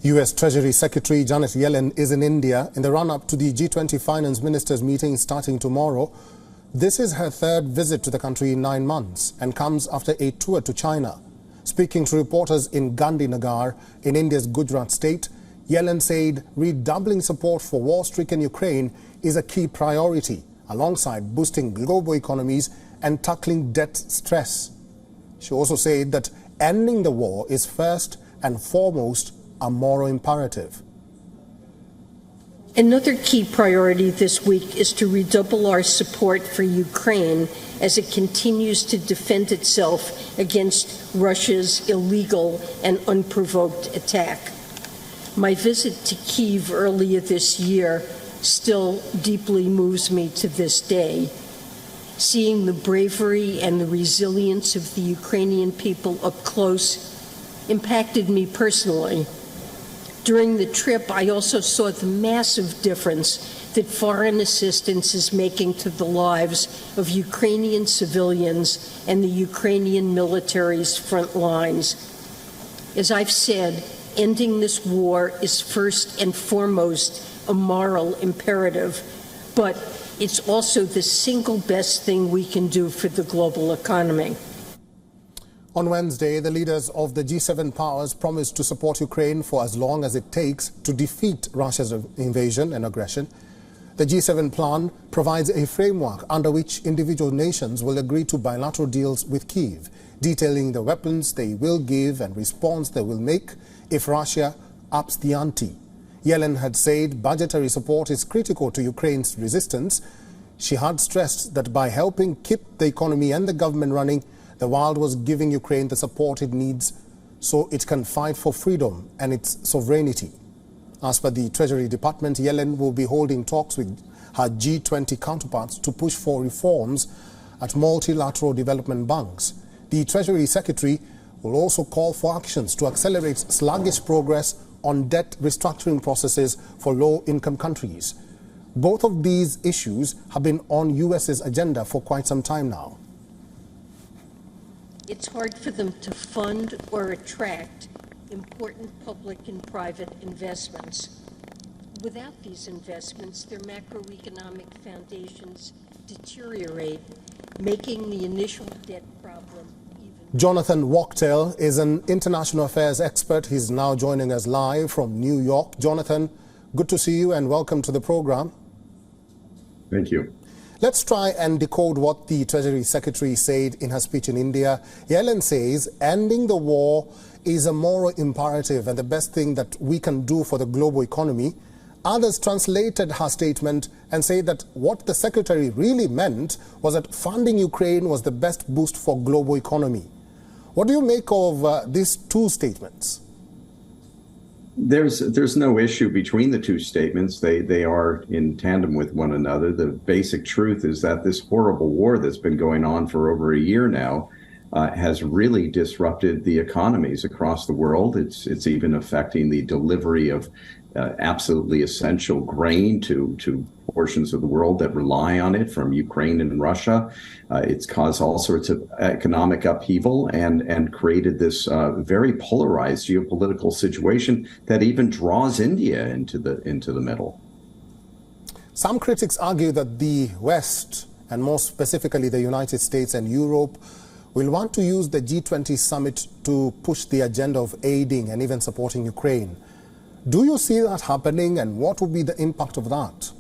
US Treasury Secretary Janet Yellen is in India in the run-up to the G20 finance ministers meeting starting tomorrow. This is her third visit to the country in 9 months and comes after a tour to China. Speaking to reporters in Gandhinagar in India's Gujarat state, Yellen said redoubling support for war-stricken Ukraine is a key priority, alongside boosting global economies and tackling debt stress. She also said that ending the war is first and foremost a moral imperative. Another key priority this week is to redouble our support for Ukraine as it continues to defend itself against Russia's illegal and unprovoked attack. My visit to Kyiv earlier this year still deeply moves me to this day. Seeing the bravery and the resilience of the Ukrainian people up close impacted me personally. During the trip, I also saw the massive difference that foreign assistance is making to the lives of Ukrainian civilians and the Ukrainian military's front lines. As I've said, ending this war is first and foremost a moral imperative, but it's also the single best thing we can do for the global economy. On Wednesday, the leaders of the G7 powers promised to support Ukraine for as long as it takes to defeat Russia's invasion and aggression. The G7 plan provides a framework under which individual nations will agree to bilateral deals with Kyiv, detailing the weapons they will give and response they will make if Russia ups the ante. Yellen had said budgetary support is critical to Ukraine's resistance. She had stressed that by helping keep the economy and the government running, the world was giving Ukraine the support it needs so it can fight for freedom and its sovereignty. As per the Treasury Department, Yellen will be holding talks with her G20 counterparts to push for reforms at multilateral development banks. The Treasury Secretary will also call for actions to accelerate sluggish progress on debt restructuring processes for low-income countries. Both of these issues have been on US's agenda for quite some time now. It's hard for them to fund or attract important public and private investments. Without these investments, their macroeconomic foundations deteriorate, making the initial debt problem even. Jonathan Wachtel is an international affairs expert. He's now joining us live from New York. Jonathan, good to see you and welcome to the program. Thank you. Let's try and decode what the Treasury Secretary said in her speech in India. Yellen says ending the war is a moral imperative and the best thing that we can do for the global economy. Others translated her statement and say that what the Secretary really meant was that funding Ukraine was the best boost for global economy. What do you make of these two statements? There's no issue between the two statements. They are in tandem with one another. The basic truth is that this horrible war that's been going on for over a year now has really disrupted the economies across the world. It's even affecting the delivery of absolutely essential grain to portions of the world that rely on it, from Ukraine and Russia. It's caused all sorts of economic upheaval and created this very polarized geopolitical situation that even draws India into the middle. Some critics argue that the West, and more specifically the United States and Europe, will want to use the G20 summit to push the agenda of aiding and even supporting Ukraine. Do you see that happening, and what would be the impact of that?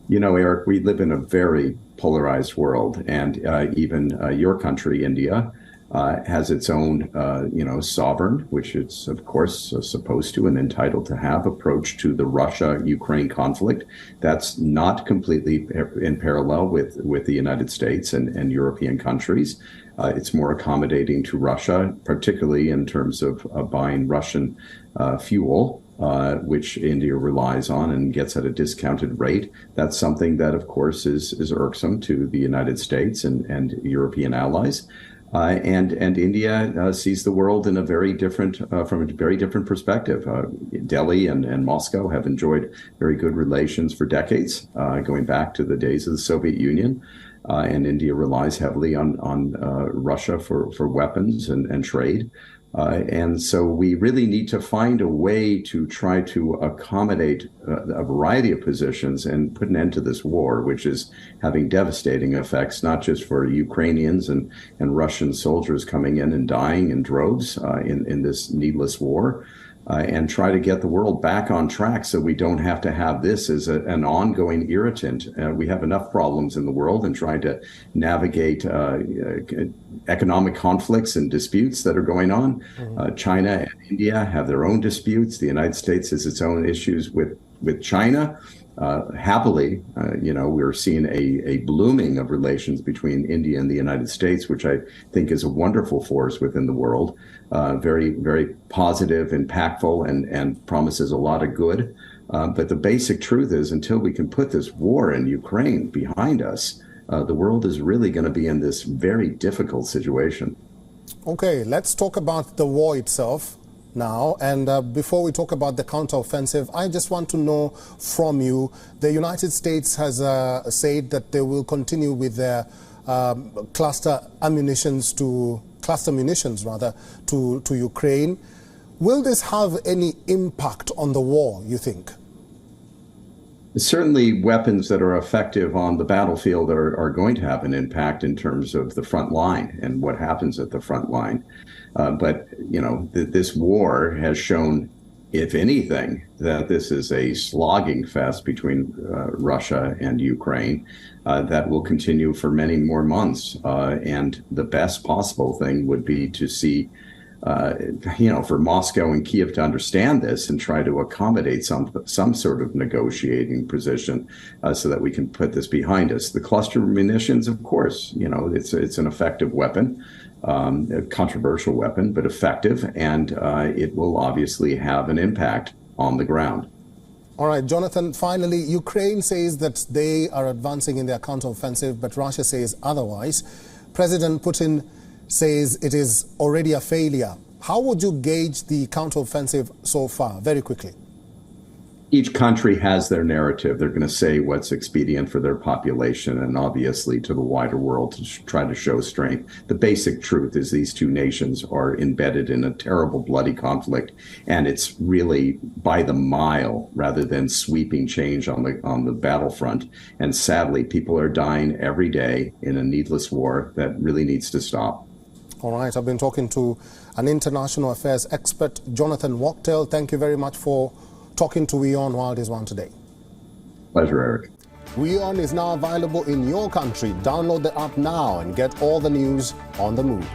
You know, Eric, we live in a very polarized world, and even your country, India, has its own, sovereign, which it's, of course, supposed to and entitled to have, approach to the Russia-Ukraine conflict. That's not completely in parallel with the United States and European countries. It's more accommodating to Russia, particularly in terms of buying Russian fuel, which India relies on and gets at a discounted rate. That's something that, of course, is irksome to the United States and European allies. And India sees the world in a very different, from a very different perspective. Delhi and Moscow have enjoyed very good relations for decades, going back to the days of the Soviet Union. And India relies heavily on Russia for weapons and trade. And so we really need to find a way to try to accommodate a variety of positions and put an end to this war, which is having devastating effects, not just for Ukrainians and Russian soldiers coming in and dying in droves in this needless war, and try to get the world back on track so we don't have to have this as an ongoing irritant. We have enough problems in the world, and trying to navigate economic conflicts and disputes that are going on. China and India have their own disputes. The United States has its own issues with China. Happily, we're seeing a blooming of relations between India and the United States, which I think is a wonderful force within the world. Very, very positive, impactful, and promises a lot of good. But the basic truth is, until we can put this war in Ukraine behind us, the world is really going to be in this very difficult situation. Okay, let's talk about the war itself now. And before we talk about the counteroffensive, I just want to know from you, the United States has said that they will continue with their cluster munitions to Ukraine. Will this have any impact on the war, you think? Certainly weapons that are effective on the battlefield are going to have an impact in terms of the front line and what happens at the front line. But, this war has shown, if anything, that this is a slogging fest between Russia and Ukraine that will continue for many more months. And the best possible thing would be to see for Moscow and Kiev to understand this and try to accommodate some sort of negotiating position so that we can put this behind us. The cluster munitions, of course, it's an effective weapon, a controversial weapon, but effective, and it will obviously have an impact on the ground. All right, Jonathan, finally, Ukraine says that they are advancing in their counteroffensive, but Russia says otherwise. President Putin says it is already a failure. How would you gauge the counteroffensive so far, very quickly? Each country has their narrative. They're going to say what's expedient for their population and obviously to the wider world to try to show strength. The basic truth is these two nations are embedded in a terrible, bloody conflict, and it's really by the mile rather than sweeping change on the battlefront. And sadly, people are dying every day in a needless war that really needs to stop. All right, I've been talking to an international affairs expert, Jonathan Wachtel. Thank you very much for talking to WION World is One today. Pleasure, Eric. WION is now available in your country. Download the app now and get all the news on the move.